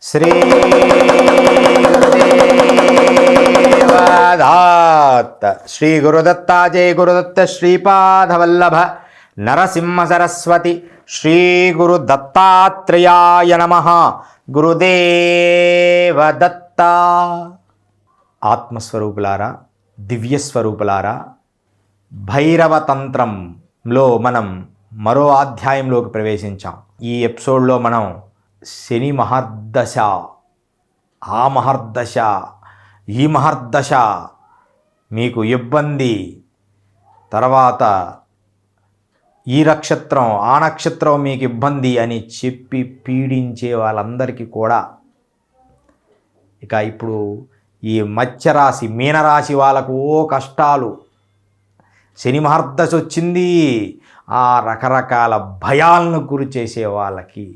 శ్రీ గురుదేవదత్త శ్రీ గురుదత్తా జయ గురుదత్త శ్రీపాదవల్లభ నరసింహ సరస్వతి శ్రీ గురు దత్తాత్రేయాయ నమః. గురుదేవదత్త. ఆత్మస్వరూపులారా, దివ్యస్వరూపులారా, భైరవ తంత్రంలో మనం మరో అధ్యాయంలోకి ప్రవేశించాం. ఈ ఎపిసోడ్లో మనం శని మహర్దశ, ఆ మహర్దశ, ఈ మహర్దశ మీకు ఇబ్బంది, తర్వాత ఈ నక్షత్రం ఆ నక్షత్రం మీకు ఇబ్బంది అని చెప్పి పీడించే వాళ్ళందరికీ కూడా ఇక ఇప్పుడు ఈ మత్స్యరాశి మీనరాశి వాళ్ళకు కష్టాలు, శని మహర్దశ వచ్చింది, ఆ రకరకాల భయాలను గురి చేసే వాళ్ళకి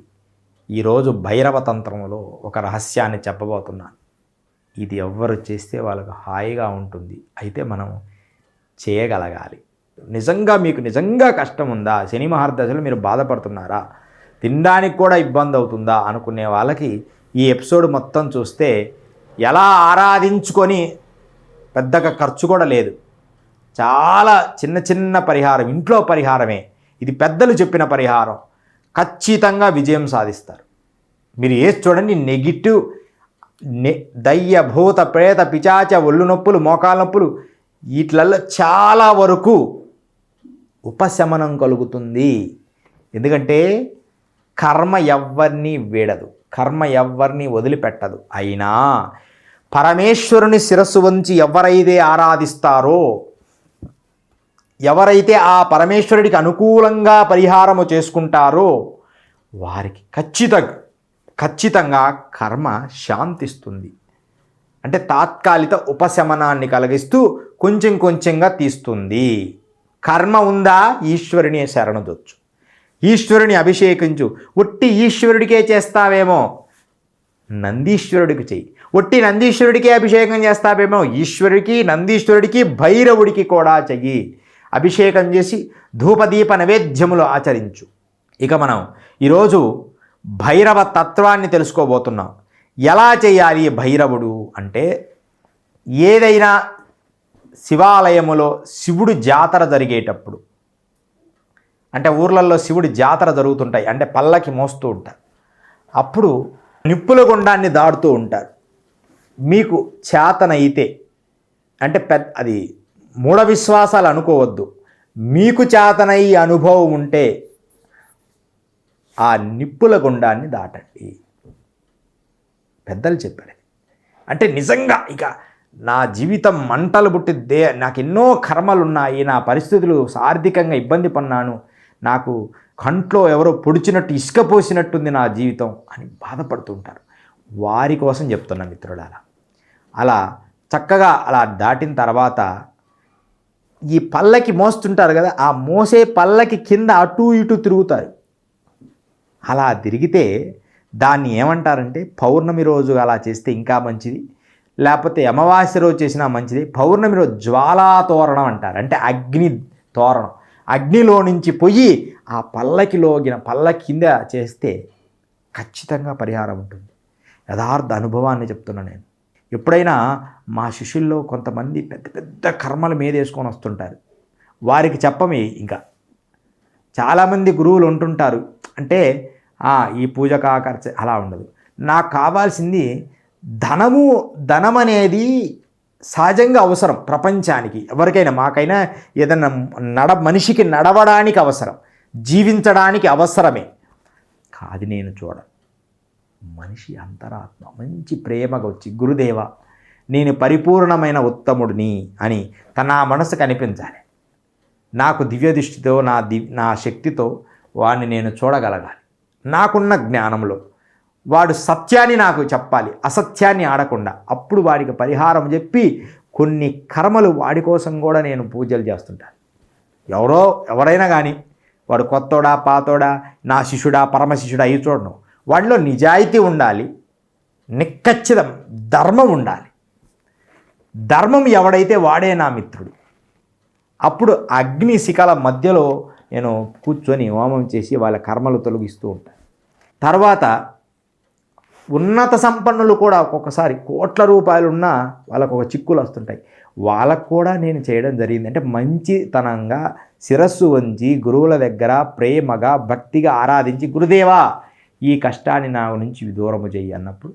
ఈరోజు భైరవ తంత్రంలో ఒక రహస్యాన్ని చెప్పబోతున్నాను. ఇది ఎవ్వరు చేస్తే వాళ్ళకు హాయిగా ఉంటుంది, అయితే మనం చేయగలగాలి. నిజంగా మీకు నిజంగా కష్టం ఉందా, శని మహర్దశలో మీరు బాధపడుతున్నారా, తినడానికి కూడా ఇబ్బంది అవుతుందా అనుకునే వాళ్ళకి ఈ ఎపిసోడ్ మొత్తం చూస్తే ఎలా ఆరాధించుకొని పెద్దగా ఖర్చు కూడా లేదు, చాలా చిన్న చిన్న పరిహారం, ఇంట్లో పరిహారమే ఇది, పెద్దలు చెప్పిన పరిహారం, ఖచ్చితంగా విజయం సాధిస్తారు. మీరు చూడండి, నెగిటివ్ దయ్య భూత ప్రేత పిచాచ ఒళ్ళు నొప్పులు మోకాల నొప్పులు వీటిలలో చాలా వరకు ఉపశమనం కలుగుతుంది. ఎందుకంటే కర్మ ఎవ్వరిని వీడదు, కర్మ ఎవ్వరిని వదిలిపెట్టదు. అయినా పరమేశ్వరుని శిరస్సు వంచి ఎవరైతే ఆరాధిస్తారో, ఎవరైతే ఆ పరమేశ్వరుడికి అనుకూలంగా పరిహారము చేసుకుంటారో వారికి ఖచ్చితంగా కర్మ శాంతిస్తుంది. అంటే తాత్కాలిక ఉపశమనాన్ని కలిగిస్తూ కొంచెం కొంచెంగా తీస్తుంది. కర్మ ఉందా, ఈశ్వరుని శరణొచ్చు, ఈశ్వరుని అభిషేకించు. ఒట్టి ఈశ్వరుడికే చేస్తావేమో, నందీశ్వరుడికి చెయ్యి. ఒట్టి నందీశ్వరుడికే అభిషేకం చేస్తావేమో, ఈశ్వరుడికి, నందీశ్వరుడికి, భైరవుడికి కూడా చెయ్యి. అభిషేకం చేసి ధూపదీప నైవేద్యములు ఆచరించు. ఇక మనం ఈరోజు భైరవ తత్వాన్ని తెలుసుకోబోతున్నాం. ఎలా చేయాలి భైరవుడు అంటే, ఏదైనా శివాలయములో శివుడు జాతర జరిగేటప్పుడు, అంటే ఊర్లలో శివుడి జాతర జరుగుతుంటాయి, అంటే పల్లకి మోస్తూ ఉంటారు, అప్పుడు నిప్పుల గుండాన్ని దాడుతూ ఉంటారు. మీకు చేతనైతే, అంటే అది మూఢ విశ్వాసాలు అనుకోవద్దు, మీకు చేతనై అనుభవం ఉంటే ఆ నిప్పుల గుండాన్ని దాటండి. పెద్దలు చెప్పారు. అంటే నిజంగా ఇక నా జీవితం మంటలు పుట్టిద్దే, నాకు ఎన్నో కర్మలు ఉన్నాయి, నా పరిస్థితులు ఆర్థికంగా ఇబ్బంది పడినాను, నాకు కంట్లో ఎవరో పొడిచినట్టు ఇసుక పోసినట్టుంది నా జీవితం అని బాధపడుతుంటారు. వారి కోసం చెప్తున్నా మిత్రులారా. అలా చక్కగా అలా దాటిన తర్వాత ఈ పల్లకి మోస్తుంటారు కదా, ఆ మోసే పల్లకి కింద అటు ఇటు తిరుగుతారు. అలా తిరిగితే దాన్ని ఏమంటారంటే, పౌర్ణమి రోజు అలా చేస్తే ఇంకా మంచిది, లేకపోతే అమావాస్య రోజు చేసినా మంచిది. పౌర్ణమి రోజు జ్వాలా తోరణం అంటారు, అంటే అగ్ని తోరణం. అగ్నిలో నుంచి పొయ్యి ఆ పల్లకిలోగిన పల్లకి కింద చేస్తే ఖచ్చితంగా పరిహారం ఉంటుంది. యథార్థ అనుభవాన్ని చెప్తున్నా నేను. ఎప్పుడైనా మా శిష్యుల్లో కొంతమంది పెద్ద పెద్ద కర్మల మీద వేసుకొని వస్తుంటారు, వారికి చెప్పమే. ఇంకా చాలామంది గురువులు ఉంటుంటారు, అంటే ఈ పూజ ఖర్చు అలా ఉండదు. నాకు కావాల్సింది ధనం అనేది సహజంగా అవసరం ప్రపంచానికి, ఎవరికైనా, మాకైనా ఏదైనా మనిషికి నడవడానికి అవసరం, జీవించడానికి అవసరమే. కాదు నేను మనిషి అంతరాత్మ మంచి ప్రేమగా వచ్చి, గురుదేవ నేను పరిపూర్ణమైన ఉత్తముడిని అని నా మనసు కనిపించాలి. నాకు దివ్య దృష్టితో నా శక్తితో వాడిని నేను చూడగలగాలి. నాకున్న జ్ఞానంలో వాడు సత్యాన్ని నాకు చెప్పాలి, అసత్యాన్ని ఆడకుండా. అప్పుడు వాడికి పరిహారం చెప్పి కొన్ని కర్మలు వాడి కోసం కూడా నేను పూజలు చేస్తుంటాను. ఎవరైనా కానీ, వాడు కొత్తోడా పాతోడా, నా శిష్యుడా పరమశిష్యుడా అవి చూడను. వాడిలో నిజాయితీ ఉండాలి, నిక్కచ్చితం ధర్మం ఉండాలి. ధర్మం ఎవడైతే వాడే నా మిత్రుడు. అప్పుడు అగ్ని శిఖల మధ్యలో నేను కూర్చొని హోమం చేసి వాళ్ళ కర్మలు తొలగిస్తూ ఉంటాను. తర్వాత ఉన్నత సంపన్నులు కూడా ఒక్కొక్కసారి కోట్ల రూపాయలున్నా వాళ్ళకు ఒక చిక్కులు వస్తుంటాయి. వాళ్ళకు కూడా నేను చేయడం జరిగింది. అంటే మంచితనంగా శిరస్సు వంచి గురువుల దగ్గర ప్రేమగా భక్తిగా ఆరాధించి, గురుదేవా ఈ కష్టాన్ని నా నుంచి దూరము చెయ్యి అన్నప్పుడు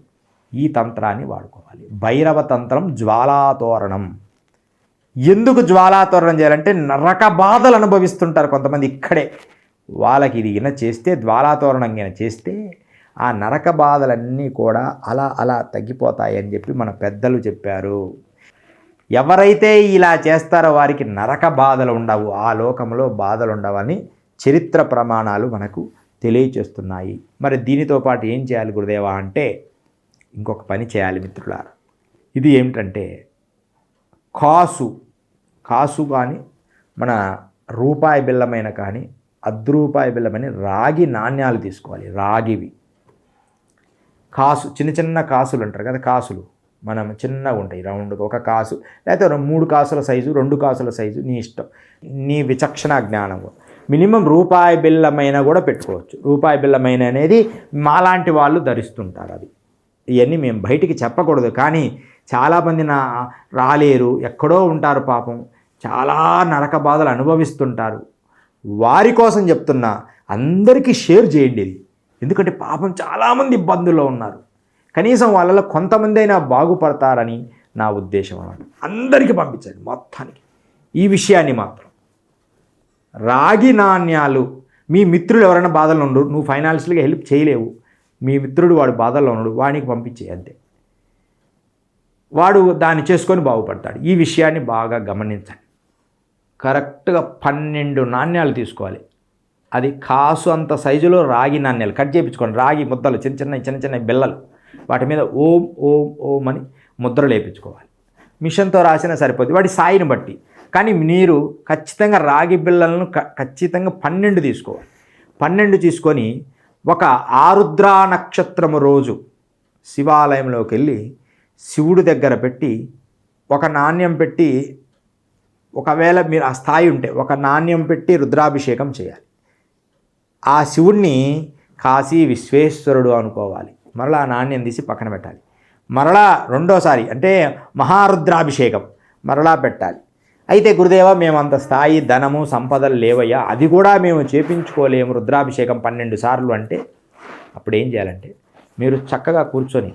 ఈ తంత్రాన్ని వాడుకోవాలి. భైరవ తంత్రం జ్వాలాతోరణం. ఎందుకు జ్వాలాతోరణం చేయాలంటే నరక బాధలు అనుభవిస్తుంటారు కొంతమంది ఇక్కడే. వాళ్ళకి ఇది గిన చేస్తే, జ్వాలాతోరణం గిన చేస్తే ఆ నరక బాధలన్నీ కూడా అలా అలా తగ్గిపోతాయని చెప్పి మన పెద్దలు చెప్పారు. ఎవరైతే ఇలా చేస్తారో వారికి నరక బాధలు ఉండవు, ఆ లోకంలో బాధలు ఉండవని చరిత్ర ప్రమాణాలు మనకు తెలియచేస్తున్నాయి. మరి దీనితో పాటు ఏం చేయాలి గురుదేవా అంటే ఇంకొక పని చేయాలి మిత్రులారా. ఇది ఏమిటంటే కాసు కానీ మన రూపాయి బిల్లమైన కానీ రూపాయి బిల్లమైన రాగి నాణ్యాలు తీసుకోవాలి. రాగివి కాసు, చిన్న చిన్న కాసులు అంటారు కదా, కాసులు మనం చిన్నగా ఉంటాయి రౌండ్గా, ఒక కాసు లేకపోతే 3 కాసుల సైజు, 2 కాసుల సైజు, నీ ఇష్టం, నీ విచక్షణ జ్ఞానం. మినిమం రూపాయి బిల్లమైన కూడా పెట్టుకోవచ్చు. రూపాయి బిల్లమైన అనేది మాలాంటి వాళ్ళు ధరిస్తుంటారు. అది ఇవన్నీ మేము బయటికి చెప్పకూడదు, కానీ చాలామంది రాలేరు, ఎక్కడో ఉంటారు పాపం, చాలా నరక బాధలు అనుభవిస్తుంటారు. వారి కోసం చెప్తున్నా, అందరికీ షేర్ చేయండి ఇది. ఎందుకంటే పాపం చాలామంది ఇబ్బందుల్లో ఉన్నారు. కనీసం వాళ్ళలో కొంతమంది అయినా బాగుపడతారని నా ఉద్దేశం అన్నమాట. అందరికీ పంపించండి మొత్తానికి. ఈ విషయాన్ని మాత్రం రాగి నాణ్యాలు, మీ మిత్రులు ఎవరైనా బాధల్లో ఉండరు, నువ్వు ఫైనాన్షియల్గా హెల్ప్ చేయలేవు, మీ మిత్రుడు వాడు బాధల్లో ఉన్నాడు, వాడికి పంపించే అంతే, వాడు దాన్ని చేసుకొని బాగుపడతాడు. ఈ విషయాన్ని బాగా గమనించండి. కరెక్ట్గా 12 నాణ్యాలు తీసుకోవాలి. అది కాసు అంత సైజులో రాగి నాణ్యాలు కట్ చేయించుకోండి. రాగి ముద్దలు చిన్న చిన్న బిళ్ళలు, వాటి మీద ఓం ఓం ఓం అని ముద్రలు వేయించుకోవాలి. మిషన్తో రాసినా సరిపోతుంది వాటి స్థాయిని బట్టి. కానీ మీరు ఖచ్చితంగా రాగి బిళ్ళలను ఖచ్చితంగా 12 తీసుకోవాలి. 12 తీసుకొని ఒక ఆరుద్ర నక్షత్రము రోజు శివాలయంలోకి వెళ్ళి శివుడి దగ్గర పెట్టి ఒక నాణ్యం పెట్టి, ఒకవేళ మీరు ఆ స్థాయి ఉంటే ఒక నాణ్యం పెట్టి రుద్రాభిషేకం చేయాలి. ఆ శివుణ్ణి కాశీ విశ్వేశ్వరుడు అనుకోవాలి. మరలా ఆ నాణ్యం తీసి పక్కన పెట్టాలి. మరలా రెండోసారి అంటే మహారుద్రాభిషేకం మరలా పెట్టాలి. అయితే గురుదేవ మేము అంత స్థాయి ధనము సంపదలు లేవయ్యా, అది కూడా మేము చేపించుకోలేము రుద్రాభిషేకం 12 సార్లు అంటే, అప్పుడు ఏం చేయాలంటే మీరు చక్కగా కూర్చొని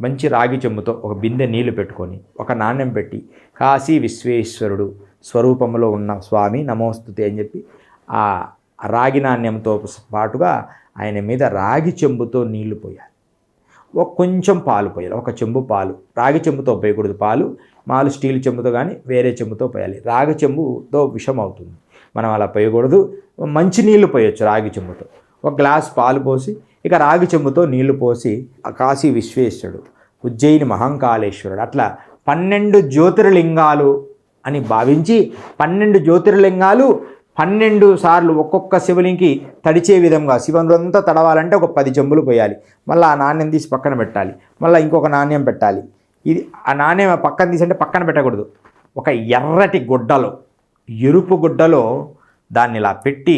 మంచి రాగి చెంబుతో ఒక బిందె నీళ్లు పెట్టుకొని ఒక నాణ్యం పెట్టి కాశీ విశ్వేశ్వరుడు స్వరూపంలో ఉన్న స్వామి నమోస్తుతే అని చెప్పి ఆ రాగి నాణ్యంతో పాటుగా ఆయన మీద రాగి చెంబుతో నీళ్లు పోయాలి. కొంచెం పాలు పోయాలి, ఒక చెంబు పాలు. రాగి చెంబుతో పోయకూడదు పాలు, మాలు స్టీల్ చెంబుతో కానీ వేరే చెంబుతో పోయాలి. రాగి చెంబుతో విషం అవుతుంది, మనం అలా పోయకూడదు. మంచి నీళ్లు పోయొచ్చు రాగి చెంబుతో. ఒక గ్లాస్ పాలు పోసి ఇక రాగి చెంబుతో నీళ్లు పోసి కాశీ విశ్వేశ్వరుడు, ఉజ్జయిని మహంకాళేశ్వరుడు, అట్లా 12 జ్యోతిర్లింగాలు అని భావించి 12 జ్యోతిర్లింగాలు 12 సార్లు ఒక్కొక్క శివలింగి తడిచే విధంగా శివులంతా తడవాలంటే ఒక 10 చెంబులు పోయాలి. మళ్ళీ ఆ నాణ్యం తీసి పక్కన పెట్టాలి. మళ్ళీ ఇంకొక నాణ్యం పెట్టాలి. ఇది ఆ నాణ్యం పక్కన తీసంటే పక్కన పెట్టకూడదు, ఒక ఎర్రటి గుడ్డలో, ఎరుపు గుడ్డలో దాన్ని ఇలా పెట్టి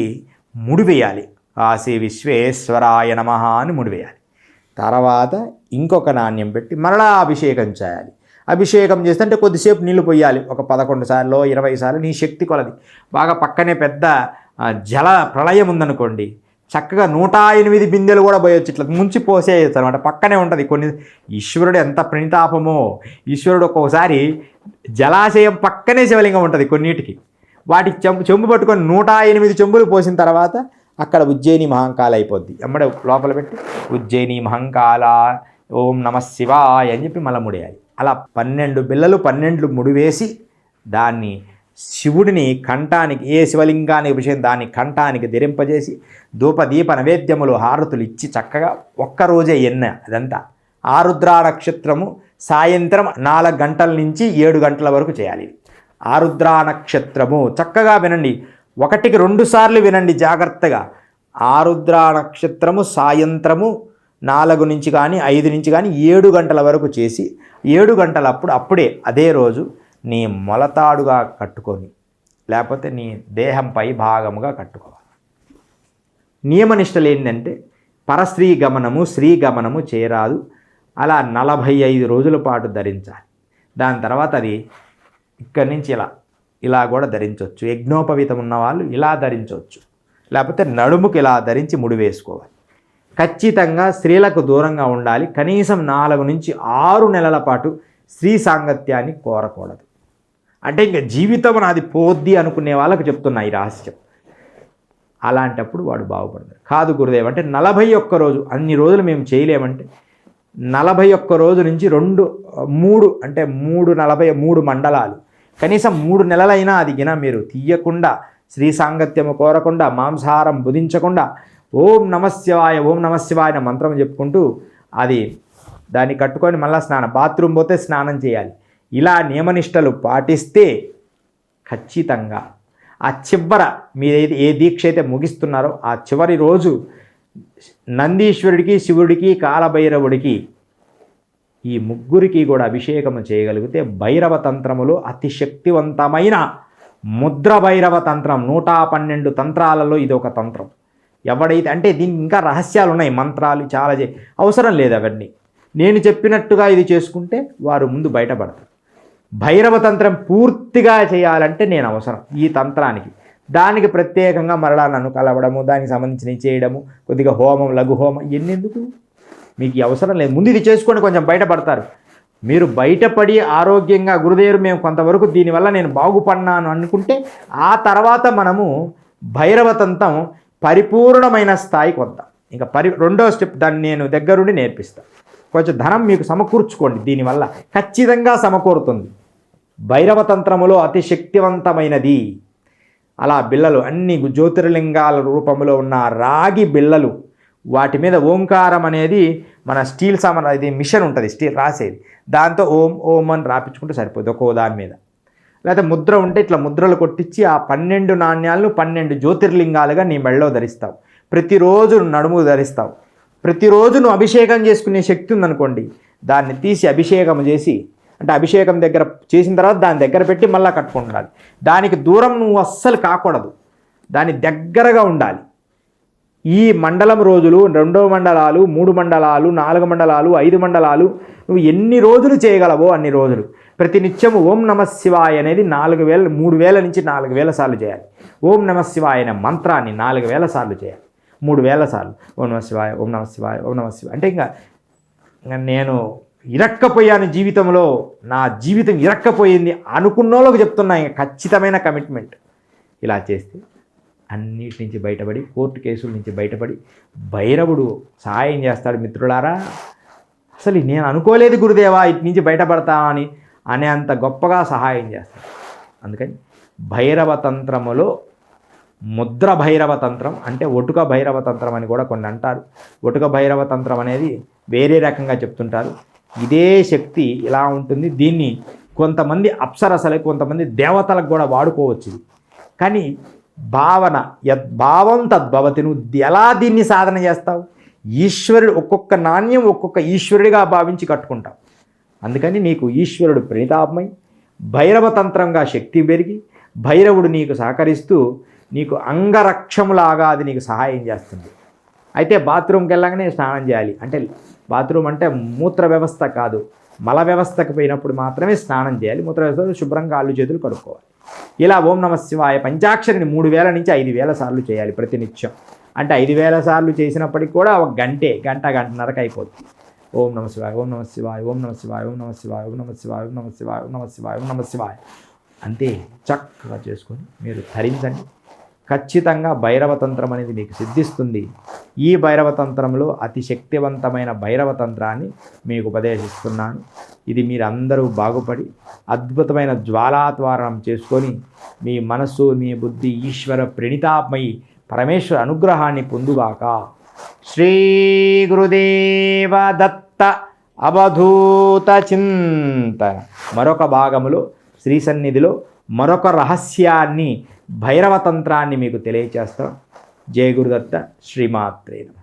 ముడివేయాలి. కాశీ విశ్వేశ్వరాయ నమః అని ముడివేయాలి. తర్వాత ఇంకొక నాణ్యం పెట్టి మరలా అభిషేకం చేయాలి. అభిషేకం చేస్తుంటే కొద్దిసేపు నీళ్లు పోయాలి, ఒక 11 సార్లు 20 సార్లు నీ శక్తి కొలది. బాగా పక్కనే పెద్ద జల ప్రళయం ఉందనుకోండి, చక్కగా 108 బిందెలు కూడా పోయొచ్చు, ఇట్లా ముంచి పోసేయచ్చు అనమాట. పక్కనే ఉంటుంది. కొన్ని ఈశ్వరుడు ఎంత ప్రణితాపమో, ఈశ్వరుడు ఒక్కోసారి జలాశయం పక్కనే శివలింగం ఉంటుంది కొన్నిటికి, వాటికి చెంబు పట్టుకొని 108 చెంబులు పోసిన తర్వాత అక్కడ ఉజ్జయిని మహంకాళ అయిపోద్ది. ఎమ్మడే లోపల పెట్టి ఉజ్జయిని మహంకాళ ఓం నమ శివాయ అని చెప్పి మళ్ళీ ముడేయాలి. అలా 12 బిళ్ళలు 12 ముడివేసి దాన్ని శివుడిని కంఠానికి, ఏ శివలింగానికి అభిషేకం దాన్ని కంఠానికి ధరింపజేసి ధూపదీప నైవేద్యములు హారతులు ఇచ్చి చక్కగా ఒక్కరోజే అదంతా ఆరుద్ర నక్షత్రము సాయంత్రం 4 గంటల నుంచి 7 గంటల వరకు చేయాలి. ఆరుద్ర నక్షత్రము చక్కగా వినండి, 1కి 2 సార్లు వినండి జాగ్రత్తగా. ఆరుద్ర నక్షత్రము సాయంత్రము 4 నుంచి కానీ 5 నుంచి కానీ 7 గంటల వరకు చేసి 7 గంటలప్పుడు అప్పుడే అదే రోజు నీ మొలతాడుగా కట్టుకొని, లేకపోతే నీ దేహంపై భాగముగా కట్టుకోవాలి. నియమనిష్టలు ఏంటంటే పరస్త్రీ గమనము స్త్రీ గమనము చేరాదు. అలా 45 రోజుల పాటు ధరించాలి. దాని తర్వాత అది ఇక్కడి నుంచి ఇలా కూడా ధరించవచ్చు. యజ్ఞోపవీతం ఉన్న వాళ్ళు ఇలా ధరించవచ్చు, లేకపోతే నడుముకి ఇలా ధరించి ముడి వేసుకోవాలి. ఖచ్చితంగా స్త్రీలకు దూరంగా ఉండాలి. కనీసం 4 నుంచి 6 నెలల పాటు స్త్రీ సాంగత్యాన్ని కోరకూడదు. అంటే ఇంకా జీవితం నాది పోద్ది అనుకునే వాళ్ళకు చెప్తున్నా ఈ రహస్యం. అలాంటప్పుడు వాడు బాగుపడతాడు. కాదు గురుదేవ్ అంటే 41 రోజు, అన్ని రోజులు మేము చేయలేమంటే 41 రోజు నుంచి 3 అంటే 3 మండలాలు, కనీసం 3 నెలలైనా అది గిన మీరు తీయకుండా, స్త్రీ సాంగత్యము కోరకుండా, మాంసాహారం భుజించకుండా ఓం నమశివాయ ఓం నమశివాయ అనే మంత్రం చెప్పుకుంటూ దాన్ని కట్టుకొని మళ్ళీ బాత్రూమ్ పోతే స్నానం చేయాలి. ఇలా నియమనిష్టలు పాటిస్తే ఖచ్చితంగా ఆ చివర మీరు ఏ దీక్ష అయితే ముగిస్తున్నారో ఆ చివరి రోజు నందీశ్వరుడికి, శివుడికి, కాలభైరవుడికి ఈ ముగ్గురికి కూడా అభిషేకం చేయగలిగితే భైరవ తంత్రములో అతి శక్తివంతమైన ముద్ర భైరవ తంత్రం, 112 తంత్రాలలో ఇది ఒక తంత్రం. ఎవడైతే అంటే దీనికి ఇంకా రహస్యాలు ఉన్నాయి, మంత్రాలు చాలా అవసరం లేదు. అవన్నీ నేను చెప్పినట్టుగా ఇది చేసుకుంటే వారు ముందు బయటపడతారు. భైరవ తంత్రం పూర్తిగా చేయాలంటే నేను అవసరం ఈ తంత్రానికి. దానికి ప్రత్యేకంగా మరలా నన్ను కలవడము, దానికి సంబంధించినవి చేయడము, కొద్దిగా హోమం, లఘు హోమం ఎన్నెందుకు, మీకు అవసరం లేదు. ముందు ఇది చేసుకొని కొంచెం బయటపడతారు. మీరు బయటపడి ఆరోగ్యంగా గురుదేవుడు మేము కొంతవరకు దీనివల్ల నేను బాగుపడినాను అనుకుంటే ఆ తర్వాత మనము భైరవ తంత్రం పరిపూర్ణమైన స్థాయికి వద్దాం. ఇంకా రెండో స్టెప్ దాన్ని నేను దగ్గరుండి నేర్పిస్తాను. కొంచెం ధనం మీకు సమకూర్చుకోండి, దీనివల్ల ఖచ్చితంగా సమకూరుతుంది. భైరవ తంత్రములో అతి శక్తివంతమైనది. అలా బిళ్ళలు అన్ని జ్యోతిర్లింగాల రూపంలో ఉన్న రాగి బిళ్ళలు, వాటి మీద ఓంకారం అనేది మన స్టీల్ ఇది మిషన్ ఉంటుంది, స్టీల్ రాసేది, దాంతో ఓం ఓం అని రాపించుకుంటే సరిపోతుంది ఒక్కో దాని మీద. లేకపోతే ముద్ర ఉంటే ఇట్లా ముద్రలు కొట్టించి ఆ 12 నాణ్యాలను 12 జ్యోతిర్లింగాలుగా నీ మెడలో ధరిస్తావు. ప్రతిరోజు నడుము ధరిస్తావు. ప్రతిరోజు నువ్వు అభిషేకం చేసుకునే శక్తి ఉందనుకోండి, దాన్ని తీసి అభిషేకం చేసి, అంటే అభిషేకం దగ్గర చేసిన తర్వాత దాని దగ్గర పెట్టి మళ్ళీ కట్టుకుండాలి. దానికి దూరం నువ్వు అస్సలు కాకూడదు, దాని దగ్గరగా ఉండాలి. ఈ మండలం రోజులు 2 మండలాలు, 3 మండలాలు, 4 మండలాలు, 5 మండలాలు నువ్వు ఎన్ని రోజులు చేయగలవో అన్ని రోజులు ప్రతినిత్యం ఓం నమశివాయ అనేది 3000 నుంచి 4000 సార్లు చేయాలి. ఓం నమశివాయ అనే మంత్రాన్ని 4000 సార్లు చేయాలి, 3000 సార్లు ఓం నమశివాయ ఓం నమశివాయ ఓం నమశివాయ. అంటే ఇంకా నేను ఇరక్కపోయాను జీవితంలో, నా జీవితం ఇరక్కపోయింది అనుకున్న వాళ్ళకి చెప్తున్నా, ఇంకా ఖచ్చితమైన కమిట్మెంట్. ఇలా చేస్తే అన్నిటి నుంచి బయటపడి, కోర్టు కేసుల నుంచి బయటపడి భైరవుడు సహాయం చేస్తాడు. మిత్రులారా, అసలు నేను అనుకోలేదు గురుదేవా ఇటు నుంచి బయటపడతామని అనేంత గొప్పగా సహాయం చేస్తాడు. అందుకని భైరవ తంత్రములో ముద్ర భైరవ తంత్రం అంటే ఒటుక భైరవ తంత్రం అని కూడా కొన్ని అంటారు. ఒటుక భైరవ తంత్రం అనేది వేరే రకంగా చెప్తుంటారు. ఇదే శక్తి ఇలా ఉంటుంది. దీన్ని కొంతమంది అప్సరసలకు, కొంతమంది దేవతలకు కూడా వాడుకోవచ్చు. కానీ భావన యద్భావం తద్భవతి. నువ్వు ఎలా దీన్ని సాధన చేస్తావు? ఈశ్వరుడు ఒక్కొక్క నాణ్యం ఒక్కొక్క ఈశ్వరుడిగా భావించి కట్టుకుంటావు. అందుకని నీకు ఈశ్వరుడు ప్రణితాపమై భైరవ తంత్రంగా శక్తి పెరిగి భైరవుడు నీకు సహకరిస్తూ నీకు అంగరక్షములాగా అది నీకు సహాయం చేస్తుంది. అయితే బాత్రూమ్కి వెళ్ళగానే స్నానం చేయాలి. అంటే బాత్రూమ్ అంటే మూత్ర వ్యవస్థ కాదు, మల వ్యవస్థకు పోయినప్పుడు మాత్రమే స్నానం చేయాలి. మూత్ర వ్యవస్థలో శుభ్రంగా కాళ్ళు చేతులు కడుక్కోవాలి. ఇలా ఓం నమశివాయ పంచాక్షరిని 3000 నుంచి 5000 సార్లు చేయాలి ప్రతినిత్యం. అంటే 5000 సార్లు చేసినప్పటికి కూడా ఒక గంటన్నరకు అయిపోతుంది. ఓం నమశివాయ ఓం నమశివాయ ఓం నమశివాయ ఓం నమశివాయ ఓం నమశివాయ ఓం నమశివాయ ఓం నమశివాయ ఓం నమశివాయ అంతే చక్కగా చేసుకొని మీరు ధరించండి. ఖచ్చితంగా భైరవ తంత్రం అనేది మీకు సిద్ధిస్తుంది. ఈ భైరవ తంత్రంలో అతి శక్తివంతమైన భైరవ తంత్రాన్ని మీకు ఉపదేశిస్తున్నాను. ఇది మీరందరూ బాగుపడి అద్భుతమైన జ్వాలాత్వారణం చేసుకొని మీ మనస్సు, మీ బుద్ధి ఈశ్వర ప్రణితాత్మయి పరమేశ్వర అనుగ్రహాన్ని పొందుగాక. శ్రీ గురుదేవ దత్త అవధూత చింతన. మరొక భాగములో శ్రీ సన్నిధిలో మరొక రహస్యాన్ని భైరవ తంత్రాన్ని మీకు తెలియచేస్తాం. జయ గురుదత్త. శ్రీమాత్రే నమః.